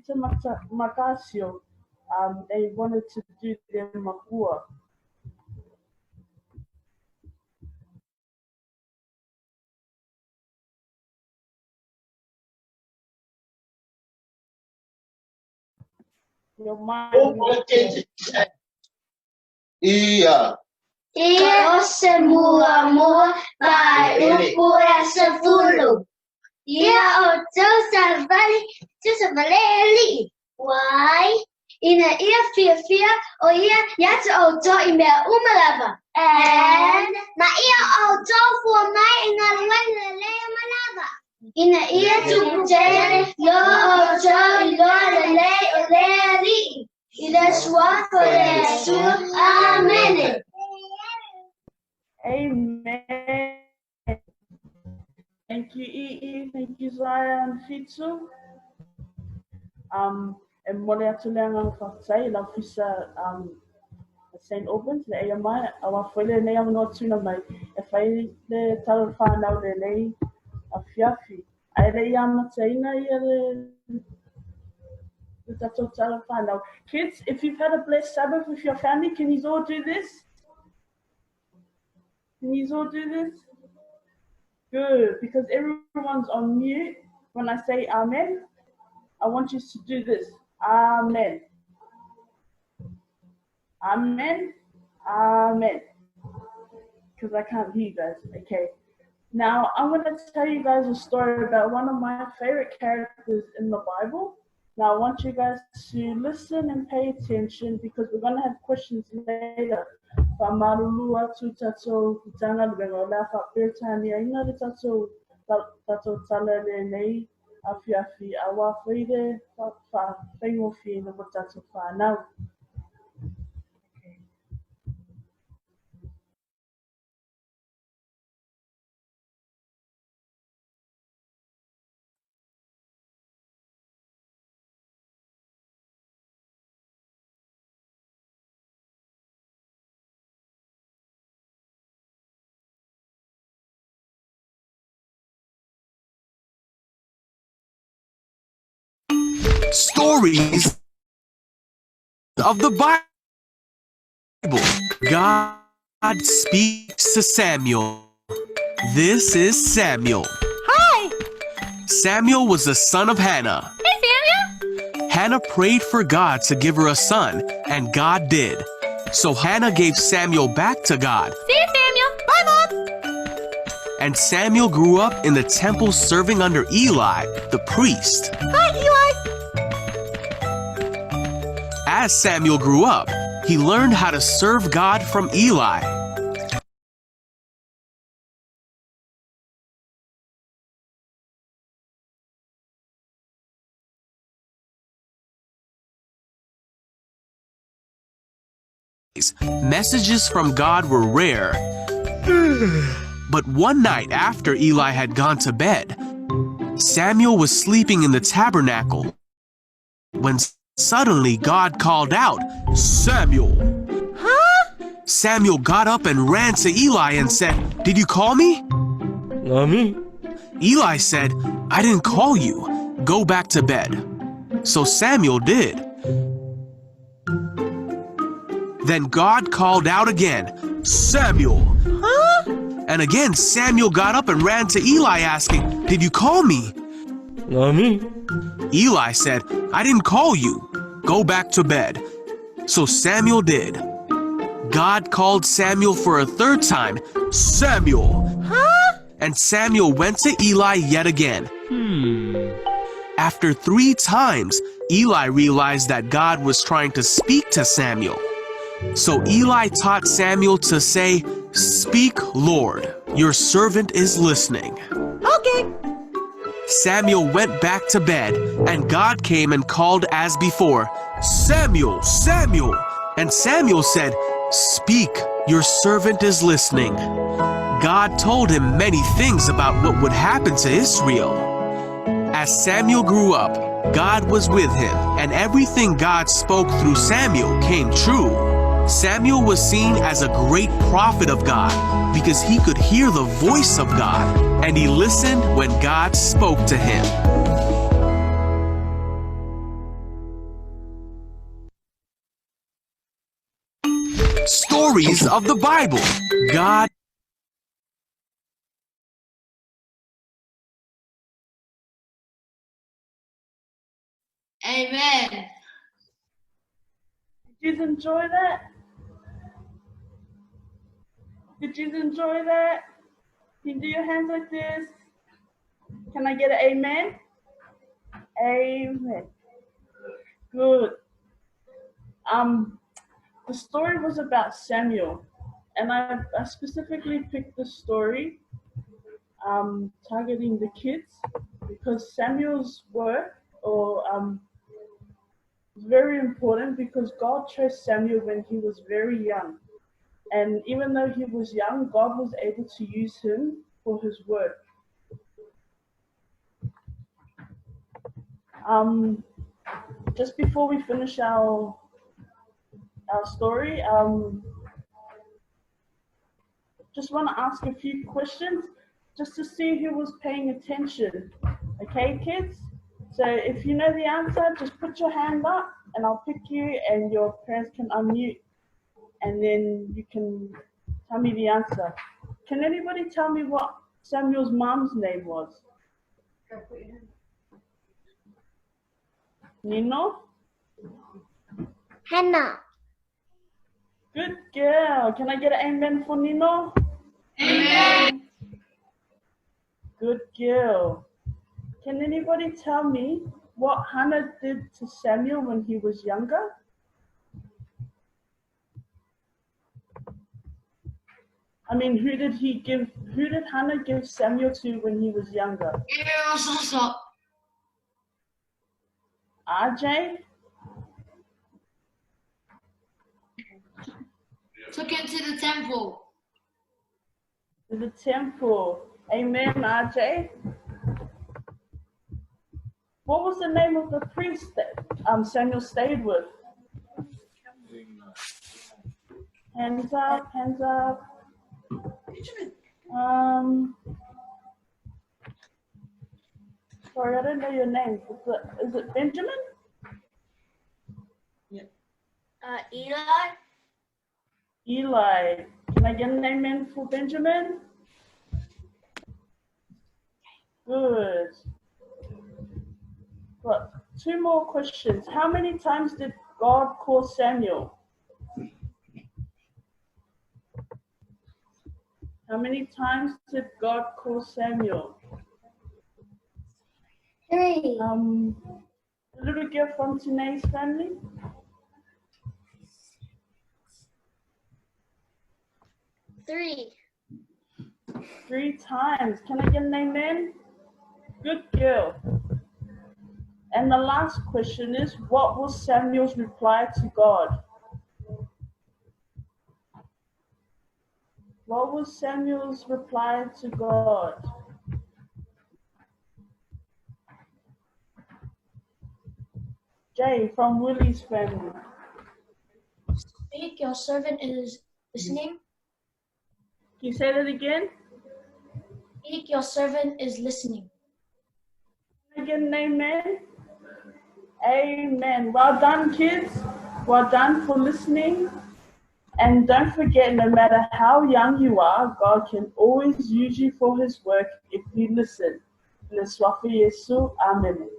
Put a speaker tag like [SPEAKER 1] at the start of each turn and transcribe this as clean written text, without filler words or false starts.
[SPEAKER 1] Peter Macasio, they wanted to do their makua. Your mind.
[SPEAKER 2] Ia
[SPEAKER 3] o se mua vai upu e se fulu. Ia o tau sa vale li. Wai, ina ia fia o ia yata o to I mea umalava. And na ia o to fua mai ina luenga lea malava. Ina ia tuputele lo o to ilo le o lea li. Ina sua for Yesu. Amen.
[SPEAKER 1] Amen. Thank you, Ii. Thank you, Zaya and Fitsu. E mole atu lea ngā whakatei, lau fisa St. Albans, le ea mai, a wawhile nei am no tuna mai, e whai le tala whanau le nei a fiafi. Ai le ia mataina ia le tatou tala whanau. Kids, if you've had a blessed Sabbath with your family, can you all do this? Can you all do this? Good, because everyone's on mute. When I say Amen, I want you to do this. Amen. Amen. Amen. Because I can't hear you guys. Okay. Now, I'm going to tell you guys a story about one of my favorite characters in the Bible. Now, I want you guys to listen and pay attention because we're going to have questions later. Pamarulua tu tatou kutanga luenga la fa pertania ina le tatou tala le nei afiafi awa whaire fa whaingo whina mo tatou whanau.
[SPEAKER 4] Stories of the Bible. God speaks to Samuel. This is Samuel.
[SPEAKER 5] Hi!
[SPEAKER 4] Samuel was the son of Hannah.
[SPEAKER 5] Hey, Samuel!
[SPEAKER 4] Hannah prayed for God to give her a son, and God did. So Hannah gave Samuel back to God.
[SPEAKER 5] See you, Samuel. Bye, Mom.
[SPEAKER 4] And Samuel grew up in the temple serving under Eli, the priest.
[SPEAKER 5] Hi, Eli.
[SPEAKER 4] As Samuel grew up, he learned how to serve God from Eli. Messages from God were rare. But one night after Eli had gone to bed, Samuel was sleeping in the tabernacle when suddenly God called out, "Samuel!"
[SPEAKER 5] Huh?
[SPEAKER 4] Samuel got up and ran to Eli and said, "Did you call me?"
[SPEAKER 6] Mommy?
[SPEAKER 4] Eli said, "I didn't call you. Go back to bed." So Samuel did. Then God called out again, "Samuel!"
[SPEAKER 5] Huh?
[SPEAKER 4] And again Samuel got up and ran to Eli asking, "Did you call me?"
[SPEAKER 6] Mommy?
[SPEAKER 4] Eli said, "I didn't call you. Go back to bed." So Samuel did. God called Samuel for a third time, "Samuel!"
[SPEAKER 5] Huh?
[SPEAKER 4] And Samuel went to Eli yet again. After 3 times, Eli realized that God was trying to speak to Samuel. So Eli taught Samuel to say, "Speak, Lord, your servant is listening."
[SPEAKER 5] Okay.
[SPEAKER 4] Samuel went back to bed, and God came and called as before, "Samuel, Samuel!" And Samuel said, "Speak, your servant is listening." God told him many things about what would happen to Israel. As Samuel grew up, God was with him, and everything God spoke through Samuel came true. Samuel was seen as a great prophet of God because he could hear the voice of God, and he listened when God spoke to him. Stories of the Bible. God.
[SPEAKER 3] Amen.
[SPEAKER 1] Did you enjoy that? Did you enjoy that? Can you do your hands like this? Can I get an amen? Amen. Good. The story was about Samuel, and I specifically picked the story targeting the kids because Samuel's work was very important because God chose Samuel when he was very young. And even though he was young, God was able to use him for his work. Just before we finish our story, just want to ask a few questions just to see who was paying attention. Okay, kids? So if you know the answer, just put your hand up and I'll pick you and your parents can unmute and then you can tell me the answer. Can anybody tell me what Samuel's mom's name was? Nino?
[SPEAKER 3] Hannah.
[SPEAKER 1] Good girl. Can I get an amen for Nino?
[SPEAKER 3] Amen.
[SPEAKER 1] Good girl. Can anybody tell me what Hannah did to Samuel when he was younger? I mean, who did Hannah give Samuel to when he was younger? RJ?
[SPEAKER 3] Took him to the temple.
[SPEAKER 1] To the temple. Amen, RJ. What was the name of the priest that Samuel stayed with? Hands up, hands up. Sorry, I don't know your name. Is it Benjamin?
[SPEAKER 3] Eli.
[SPEAKER 1] Eli. Can I get an amen for Benjamin? Good. Got 2 more questions. How many times did God call Samuel? How many times did God call Samuel?
[SPEAKER 3] 3.
[SPEAKER 1] The little girl from Tanae's family?
[SPEAKER 3] 3.
[SPEAKER 1] 3 times. Can I get an amen? Good girl. And the last question is, what was Samuel's reply to God? What was Samuel's reply to God? Jay from Willie's family.
[SPEAKER 3] Speak, your servant is listening.
[SPEAKER 1] Can you say that again?
[SPEAKER 3] Speak, your servant is listening.
[SPEAKER 1] Again, amen. Amen. Well done, kids. Well done for listening. And don't forget, no matter how young you are, God can always use you for his work if you listen. Le soif Yesu. Amen.